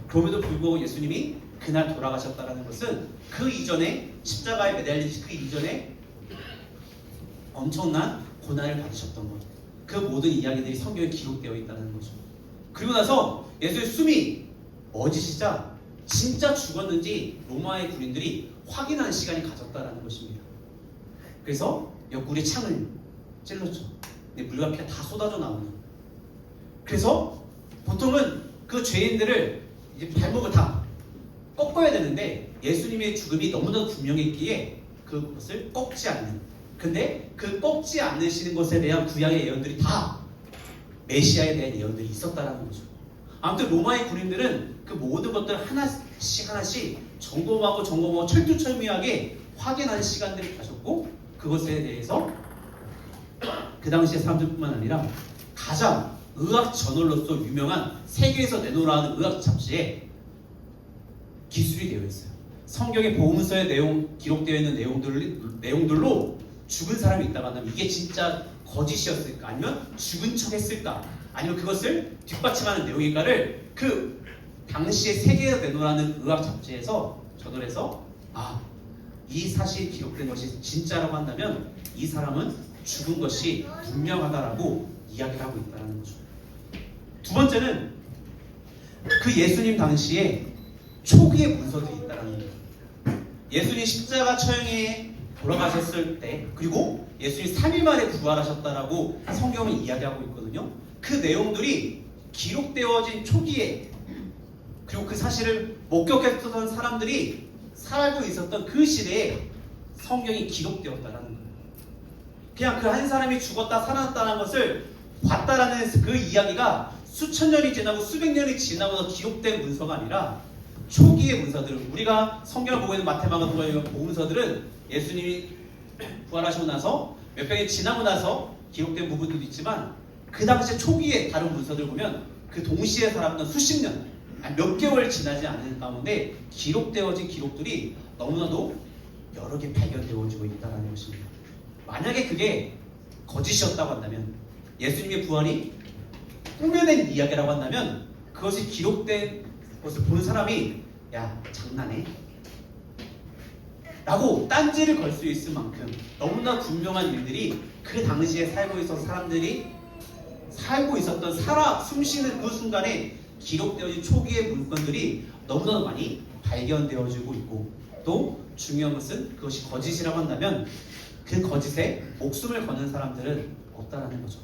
그럼에도 불구하고 예수님이 그날 돌아가셨다라는 것은 그 이전에 십자가에 매달리신 그 이전에 엄청난 고난을 받으셨던 것, 그 모든 이야기들이 성경에 기록되어 있다는 거죠. 그리고 나서 예수의 숨이 멎으시자 진짜 죽었는지 로마의 군인들이 확인하는 시간이 가졌다라는 것입니다. 그래서 옆구리에 창을 찔렀죠. 근데 물과 피가 다 쏟아져 나오는. 그래서 보통은 그 죄인들을 이제 발목을 다 꺾어야 되는데 예수님의 죽음이 너무나도 분명했기에 그것을 꺾지 않는. 근데 그 꺾지 않으시는 것에 대한 구약의 예언들이 다 메시아에 대한 예언들이 있었다라는 거죠. 아무튼 로마의 군인들은 그 모든 것들을 하나씩 점검하고 철두철미하게 확인하는 시간들을 가졌고 그것에 대해서 그 당시의 사람들뿐만 아니라 가장 의학 저널로서 유명한 세계에서 내놓으라 하는 의학 잡지에 기술이 되어 있어요. 성경의 복음서에 기록되어 있는 내용들로 죽은 사람이 있다고 한다면 이게 진짜 거짓이었을까? 아니면 죽은 척 했을까? 아니면 그것을 뒷받침하는 내용일까를 그 당시에 세계에서 내놓으라는 의학 잡지에서 저널에서 이 사실이 기록된 것이 진짜라고 한다면 이 사람은 죽은 것이 분명하다라고 이야기를 하고 있다는 거죠. 두 번째는 그 예수님 당시에 초기의 문서들이 있다는 거예요. 예수님 십자가 처형에 돌아가셨을 때 그리고 예수님이 3일 만에 부활하셨다라고 성경은 이야기하고 있거든요. 그 내용들이 기록되어진 초기에 그리고 그 사실을 목격했던 사람들이 살고 있었던 그 시대에 성경이 기록되었다라는 거예요. 그냥 그 한 사람이 죽었다 살아났다는 것을 봤다라는 그 이야기가 수천 년이 지나고 수백 년이 지나고서 기록된 문서가 아니라 초기의 문서들은 우리가 성경을 보고 있는 마태마가복음 이런 복음서들은 예수님이 부활하시고 나서 몇 백이 지나고 나서 기록된 부분들도 있지만 그 당시에 초기에 다른 문서들 보면 그 동시에 살았던 수십 년, 몇 개월 지나지 않은 가운데 기록되어진 기록들이 너무나도 여러 개 발견되어지고 있다는 것입니다. 만약에 그게 거짓이었다고 한다면 예수님의 부활이 꾸며낸 이야기라고 한다면 그것이 기록된 것을 본 사람이 야 장난해? 라고 딴지를 걸 수 있을 만큼 너무나 분명한 일들이 그 당시에 살고 있었던 사람들이 살고 있었던 숨쉬는 그 순간에 기록되어진 초기의 물건들이 너무나 많이 발견되어지고 있고 또 중요한 것은 그것이 거짓이라고 한다면 그 거짓에 목숨을 거는 사람들은 없다라는 거죠.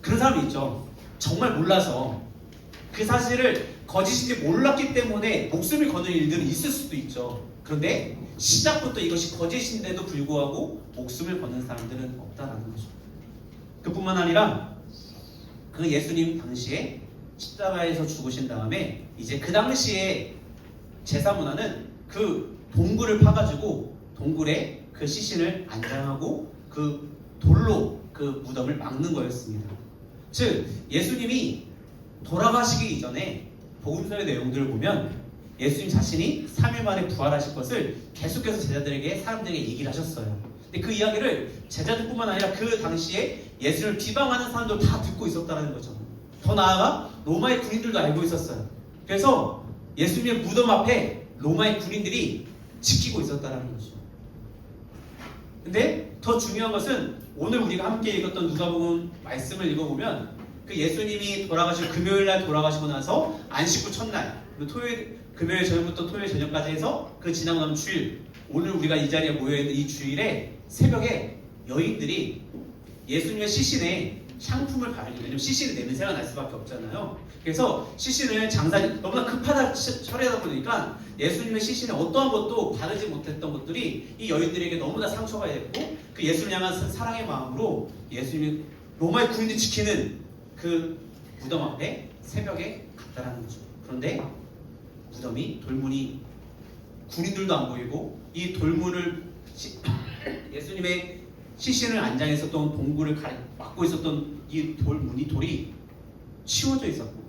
그런 사람이 있죠. 정말 몰라서 그 사실을 거짓인지 몰랐기 때문에 목숨을 거는 일들은 있을 수도 있죠. 그런데 시작부터 이것이 거짓인데도 불구하고 목숨을 거는 사람들은 없다라는 거죠. 그뿐만 아니라 그 예수님 당시에 십자가에서 죽으신 다음에 이제 그 당시에 제사 문화는 그 동굴을 파가지고 동굴에 그 시신을 안장하고 그 돌로 그 무덤을 막는 거였습니다. 즉 예수님이 돌아가시기 이전에 복음서의 내용들을 보면 예수님 자신이 3일 만에 부활하실 것을 계속해서 제자들에게 사람들에게 얘기를 하셨어요. 근데 그 이야기를 제자들뿐만 아니라 그 당시에 예수님을 비방하는 사람도 다 듣고 있었다는 거죠. 더 나아가 로마의 군인들도 알고 있었어요. 그래서 예수님의 무덤 앞에 로마의 군인들이 지키고 있었다는 거죠. 근데 더 중요한 것은 오늘 우리가 함께 읽었던 누가복음 말씀을 읽어보면 그 예수님이 돌아가시고 금요일날 돌아가시고 나서 안식구 첫날 그리고 금요일 저녁부터 토요일 저녁까지 해서 그 지나고 나면 주일 오늘 우리가 이 자리에 모여있는 이 주일에 새벽에 여인들이 예수님의 시신에 향품을 바르기 왜냐면 시신이 냄새가 날 수밖에 없잖아요. 그래서 시신을 장사님 너무나 급하다 처리하다 보니까 예수님의 시신에 어떠한 것도 바르지 못했던 것들이 이 여인들에게 너무나 상처가 됐고 그 예수님 향한 사랑의 마음으로 예수님이 로마의 군인들이 지키는 그 무덤 앞에 새벽에 갔다라는 거죠. 그런데 무덤이 돌문이 군인들도 안 보이고 이 돌문을 예수님의 시신을 안장했었던 동굴을 막고 있었던 이 돌이 치워져 있었고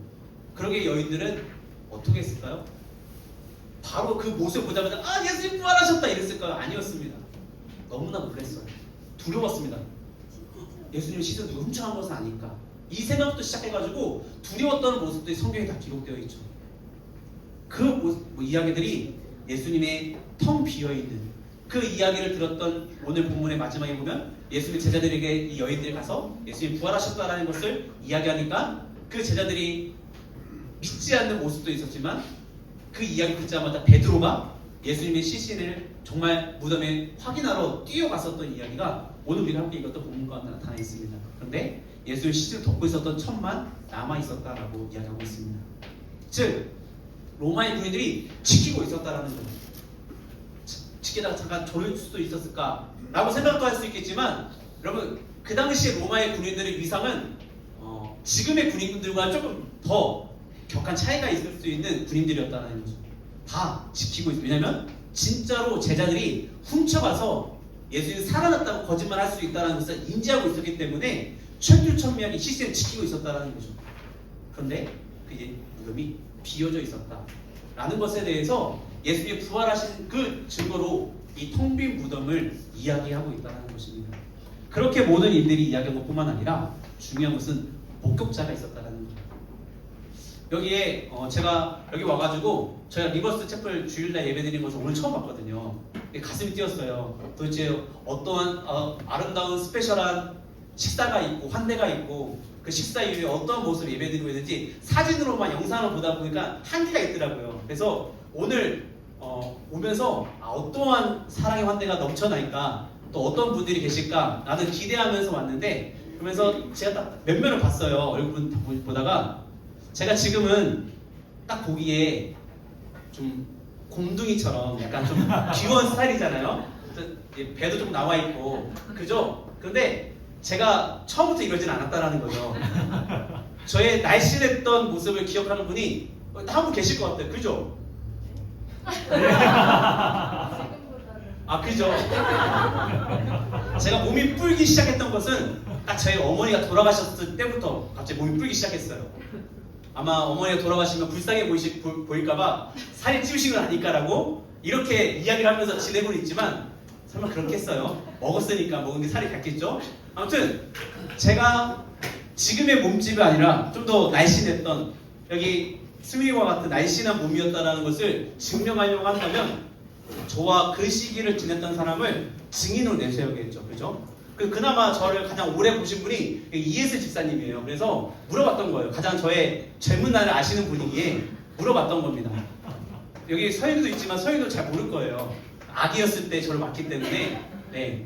그러게 여인들은 어떻게 했을까요? 바로 그 모습을 보자마자 아 예수님 부활하셨다 이랬을까요? 아니었습니다. 너무나 놀랐어요. 두려웠습니다. 예수님 시신 누가 훔쳐간 것은 아닐까 이 생각부터 시작해가지고 두려웠던 모습들이 성경에 다 기록되어 있죠. 그 이야기들이 예수님의 텅 비어있는 그 이야기를 들었던 오늘 본문의 마지막에 보면 예수님 제자들에게 이 여인들이 가서 예수님 부활하셨다라는 것을 이야기하니까 그 제자들이 믿지 않는 모습도 있었지만 그 이야기 듣자마자 베드로가 예수님의 시신을 정말 무덤에 확인하러 뛰어갔었던 이야기가 오늘 우리가 함께 읽었던 본문 가운데 나타나 있습니다. 그런데 예수의 시신을 덮고 있었던 천만 남아 있었다라고 이야기하고 있습니다. 즉 로마의 군인들이 지키고 있었다라는 거예요. 지키다가 잠깐 졸릴 수도 있었을까라고 생각도 할 수 있겠지만 여러분 그 당시에 로마의 군인들의 위상은 지금의 군인들과 조금 더 격한 차이가 있을 수 있는 군인들이었다는 거죠. 다 지키고 있어요. 왜냐하면 진짜로 제자들이 훔쳐가서 예수님이 살아났다고 거짓말할 수 있다는 것을 인지하고 있었기 때문에 철두철미하게 시스템을 지키고 있었다는 거죠. 그런데 그게 무덤이 비어져 있었다라는 것에 대해서 예수님이 부활하신 그 증거로 이 텅 빈 무덤을 이야기하고 있다는 것입니다. 그렇게 모든 일들이 이야기한 것뿐만 아니라 중요한 것은 목격자가 있었다는 거죠. 여기에 제가 여기 와가지고 저희가 리버스 채플 주일날 예배드리는 것을 오늘 처음 봤거든요. 가슴이 뛰었어요. 도대체 어떠한 아름다운 스페셜한 식사가 있고 환대가 있고 그 식사 이후에 어떤 모습을 예배드리고 있는지 사진으로만 영상을 보다 보니까 한계가 있더라고요. 그래서 오늘 오면서 어떠한 사랑의 환대가 넘쳐나니까 또 어떤 분들이 계실까 나는 기대하면서 왔는데 그러면서 제가 딱 몇 면을 봤어요. 얼굴 보다가 제가 지금은 딱 보기에 좀 곰둥이처럼 약간 좀 귀여운 스타일이잖아요. 배도 좀 나와 있고 그죠? 근데 제가 처음부터 이러진 않았다라는 거죠. 저의 날씬했던 모습을 기억하는 분이 한 분 계실 것 같아요. 그죠? 그죠? 제가 몸이 불기 시작했던 것은 딱 저희 어머니가 돌아가셨을 때부터 갑자기 몸이 불기 시작했어요. 아마 어머니가 돌아가시면 불쌍해 보일까봐 살이 찌우신 건 아닐까라고 이렇게 이야기를 하면서 지내고 있지만 설마 그렇게 했어요? 먹었으니까 먹은 게 살이 갔겠죠? 아무튼 제가 지금의 몸집이 아니라 좀 더 날씬했던 여기 스미와 같은 날씬한 몸이었다는 것을 증명하려고 한다면 저와 그 시기를 지냈던 사람을 증인으로 내세우겠죠. 그죠? 그나마 저를 가장 오래 보신 분이 이예슬 집사님이에요. 그래서 물어봤던 거예요. 가장 저의 젊은 날을 아시는 분이기에 물어봤던 겁니다. 여기 서인도 있지만 서인도 잘 모를 거예요. 아기였을 때 저를 봤기 때문에 네.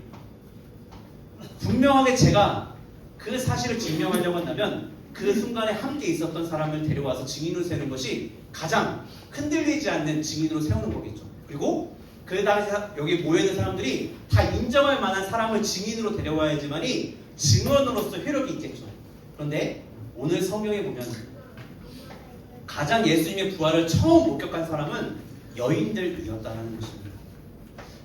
분명하게 제가 그 사실을 증명하려고 한다면 그 순간에 함께 있었던 사람을 데려와서 증인으로 세우는 것이 가장 흔들리지 않는 증인으로 세우는 거겠죠. 그리고 그 당시 여기 모여있는 사람들이 다 인정할 만한 사람을 증인으로 데려와야지만이 증언으로서 효력이 있겠죠. 그런데 오늘 성경에 보면 가장 예수님의 부활을 처음 목격한 사람은 여인들이었다는 것입니다.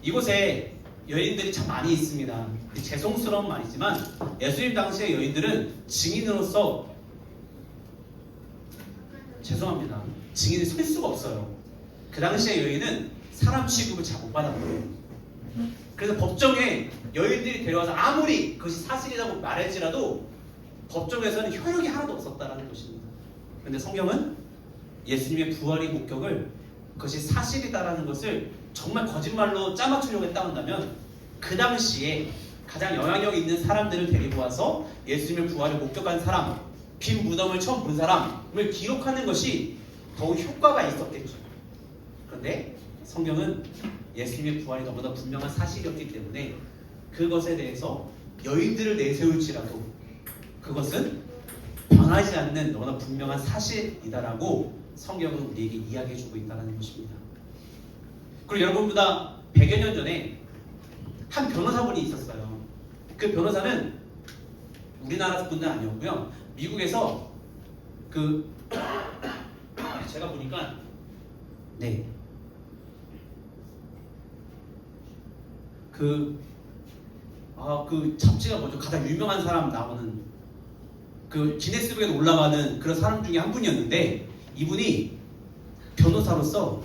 이곳에 여인들이 참 많이 있습니다. 죄송스러운 말이지만 예수님 당시의 여인들은 증인으로서 죄송합니다. 증인이 설 수가 없어요. 그 당시의 여인은 사람 취급을 잘 못 받았거든요. 그래서 법정에 여인들이 데려와서 아무리 그것이 사실이라고 말할지라도 법정에서는 효력이 하나도 없었다는 것입니다. 그런데 성경은 예수님의 부활의 목격을 그것이 사실이다라는 것을 정말 거짓말로 짜맞추려고 했다 한다면 그 당시에 가장 영향력 있는 사람들을 데리고 와서 예수님의 부활을 목격한 사람, 빈 무덤을 처음 본 사람을 기록하는 것이 더욱 효과가 있었겠죠. 그런데 성경은 예수님의 부활이 너무나 분명한 사실이었기 때문에 그것에 대해서 여인들을 내세울지라도 그것은 변하지 않는 너무나 분명한 사실이다라고 성경은 우리에게 이야기해주고 있다는 것입니다. 그리고 여러분보다 100여 년 전에 한 변호사분이 있었어요. 그 변호사는 우리나라 분은 아니었고요. 미국에서 그 제가 보니까 네. 그 잡지가 뭐죠? 가장 유명한 사람 나오는 그 기네스북에 올라가는 그런 사람 중에 한 분이었는데 이분이 변호사로서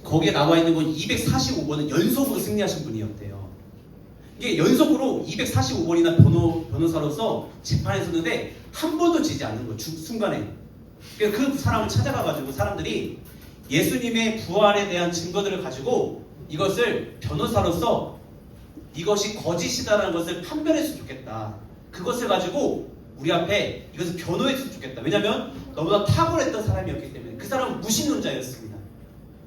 거기에 나와 있는 건 245번은 연속으로 승리하신 분이었대요. 이게 연속으로 245번이나 변호사로서 재판에 섰는데 한 번도 지지 않는 거예요. 순간에. 그 사람을 찾아가가지고 사람들이 예수님의 부활에 대한 증거들을 가지고 이것을 변호사로서 이것이 거짓이다라는 것을 판별했으면 좋겠다. 그것을 가지고 우리 앞에 이것을 변호했으면 좋겠다. 왜냐하면 너무나 탁월했던 사람이었기 때문에 그 사람은 무신론자였습니다.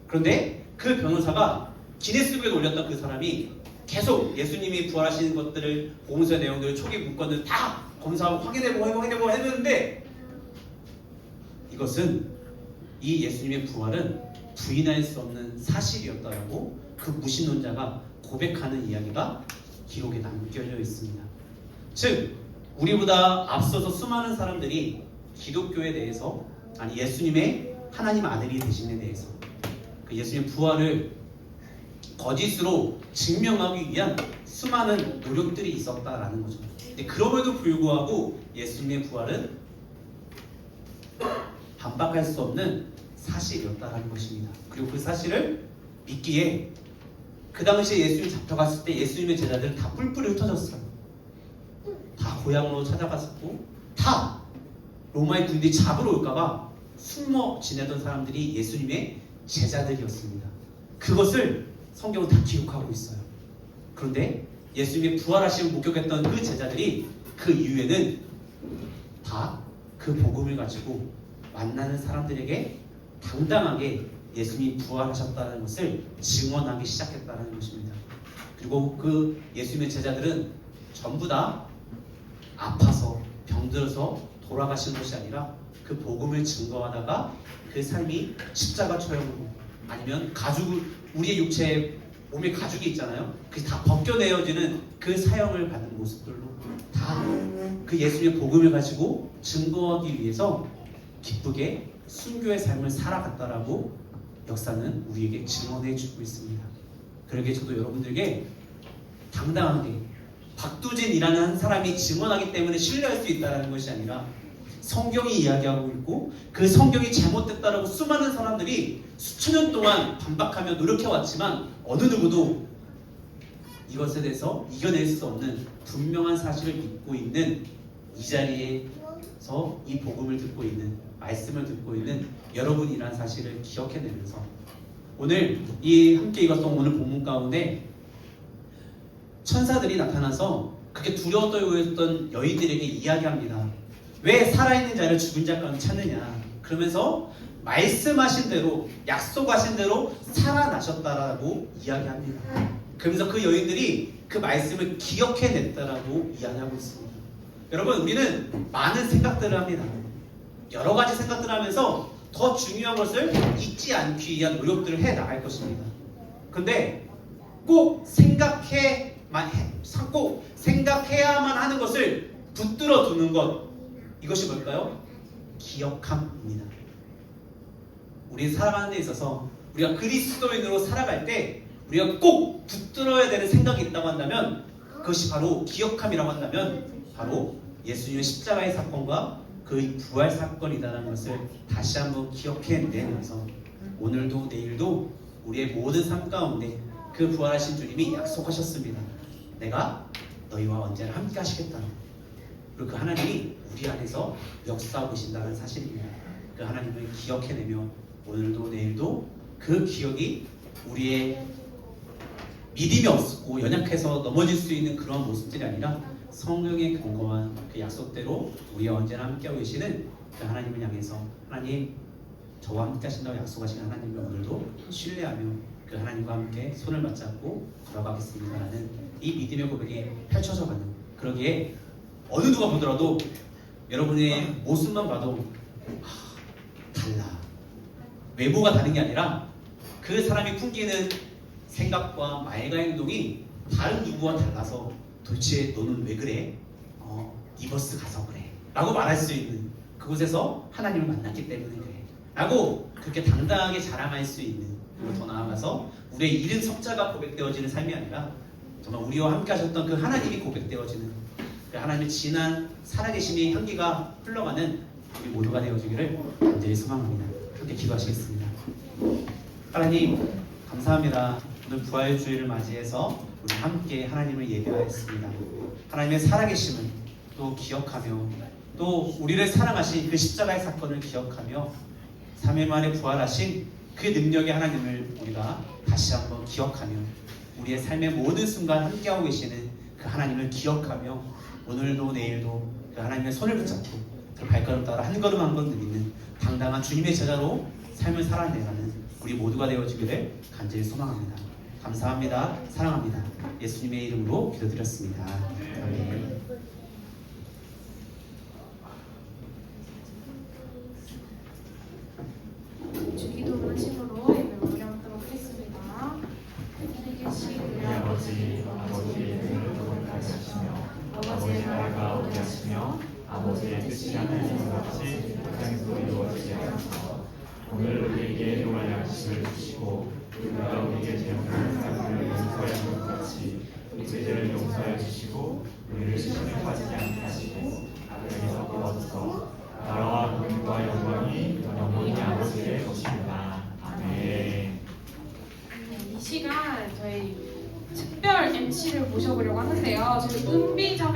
그런데 그 변호사가 기네스북에 올렸던 그 사람이 계속 예수님이 부활하시는 것들을 복음서의 내용들을 초기 문건을 다 검사하고 확인해보고 했는데 이것은 이 예수님의 부활은 부인할 수 없는 사실이었다라고 그 무신론자가 고백하는 이야기가 기록에 남겨져 있습니다. 즉 우리보다 앞서서 수많은 사람들이 기독교에 대해서 아니 예수님의 하나님 아들이 되심에 대해서 그 예수님의 부활을 거짓으로 증명하기 위한 수많은 노력들이 있었다라는 거죠. 근데 그럼에도 불구하고 예수님의 부활은 반박할 수 없는 사실이었다라는 것입니다. 그리고 그 사실을 믿기에 그 당시에 예수님 잡혀갔을 때 예수님의 제자들은 다 뿔뿔이 흩어졌어요. 다 고향으로 찾아갔었고 다 로마의 군대이 잡으러 올까봐 숨어 지내던 사람들이 예수님의 제자들이었습니다. 그것을 성경은 다 기록하고 있어요. 그런데 예수님의 부활하심을 목격했던 그 제자들이 그 이후에는 다 그 복음을 가지고 만나는 사람들에게 당당하게 예수님이 부활하셨다는 것을 증언하기 시작했다는 것입니다. 그리고 그 예수님의 제자들은 전부 다 아파서 병들어서 돌아가신 것이 아니라 그 복음을 증거하다가 그 삶이 십자가 처형으로 아니면 우리의 육체에 몸에 가죽이 있잖아요. 그게 다 벗겨내어지는 그 사형을 받는 모습들로 다 그 예수님의 복음을 가지고 증거하기 위해서 기쁘게 순교의 삶을 살아갔다라고 역사는 우리에게 증언해주고 있습니다. 그러기에 저도 여러분들에게 당당하게 박두진이라는 한 사람이 증언하기 때문에 신뢰할 수 있다는 것이 아니라 성경이 이야기하고 있고 그 성경이 잘못됐다라고 수많은 사람들이 수천 년 동안 반박하며 노력해왔지만 어느 누구도 이것에 대해서 이겨낼 수 없는 분명한 사실을 믿고 있는 이 자리에서 이 복음을 듣고 있는 말씀을 듣고 있는 여러분이라는 사실을 기억해내면서 오늘 이 함께 읽었던 오늘 본문 가운데 천사들이 나타나서 그렇게 두려워 떨고 있던 여인들에게 이야기합니다. 왜 살아있는 자를 죽은 자 가운데 찾느냐. 그러면서 말씀하신 대로 약속하신 대로 살아나셨다라고 이야기합니다. 그러면서 그 여인들이 그 말씀을 기억해냈다라고 이야기하고 있습니다. 여러분 우리는 많은 생각들을 합니다. 여러 가지 생각들을 하면서 더 중요한 것을 잊지 않기 위한 노력들을 해 나갈 것입니다. 근데 꼭 생각해야만 하는 것을 붙들어 두는 것, 이것이 뭘까요? 기억함입니다. 우리 살아가는 데 있어서 우리가 그리스도인으로 살아갈 때 우리가 꼭 붙들어야 되는 생각이 있다고 한다면 그것이 바로 기억함이라고 한다면 바로 예수님의 십자가의 사건과 그 부활 사건이라는 것을 다시 한번 기억해내면서 오늘도 내일도 우리의 모든 삶 가운데 그 부활하신 주님이 약속하셨습니다. 내가 너희와 언제나 함께 하시겠다. 그리고 그 하나님이 우리 안에서 역사하고 계신다는 사실입니다. 그 하나님을 기억해내며 오늘도 내일도 그 기억이 우리의 믿음이 없고 연약해서 넘어질 수 있는 그런 모습들이 아니라 성령의 근거한 그 약속대로 우리와 언제나 함께하고 계시는 그 하나님을 향해서 하나님 저와 함께 하신다고 약속하신 하나님을 오늘도 신뢰하며 그 하나님과 함께 손을 맞잡고 걸어가겠습니다라는 이 믿음의 고백이 펼쳐져가는 그러기에 어느 누가 보더라도 여러분의 모습만 봐도 달라. 외모가 다른 게 아니라 그 사람이 풍기는 생각과 말과 행동이 다른 누구와 달라서 도대체 너는 왜 그래? 이 버스 가서 그래 라고 말할 수 있는 그곳에서 하나님을 만났기 때문에 그래 라고 그렇게 당당하게 자랑할 수 있는, 그리고 더 나아가서 우리의 이른 석자가 고백되어지는 삶이 아니라 정말 우리와 함께 하셨던 그 하나님이 고백되어지는, 그 하나님의 진한 살아계심의 향기가 흘러가는 우리 모두가 되어주기를 간절히 소망합니다. 함께 기도하시겠습니다. 하나님 감사합니다. 오늘 부활주의를 맞이해서 우리 함께 하나님을 예배하였습니다. 하나님의 살아계심을 또 기억하며 또 우리를 사랑하신 그 십자가의 사건을 기억하며 3일 만에 부활하신 그 능력의 하나님을 우리가 다시 한번 기억하며 우리의 삶의 모든 순간 함께하고 계시는 그 하나님을 기억하며 오늘도 내일도 그 하나님의 손을 붙잡고 그 발걸음 따라 한 걸음 한 걸음 믿는 당당한 주님의 제자로 삶을 살아내가는 우리 모두가 되어주기를 간절히 소망합니다. 감사합니다. 사랑합니다. 예수님의 이름으로 기도드렸습니다. 아멘. 주기도 하심으로 예배 마무리하도록 하겠습니다. 하늘에 계신 우리 아버지, 아버지의 이름을 거룩하시며 아버지의 나라가 오게 아버지의 뜻이 하늘에서 같이 땅에서도 이루어지게 하소서. 오늘 우리에게 일용할 양식을 주시고 우리가 우리에게 죄짓는 사람을 용서하는 것 같이 우리 죄를 용서해 주시고 우리를 시험에 빠지지 않게 하시고 악에서 구원하소서. 나라와 권능과 영광이 영원히 아버지의 것입니다. 아멘. 이 시간 저희 특별 MC를 모셔보려고 하는데요. 저희 은비점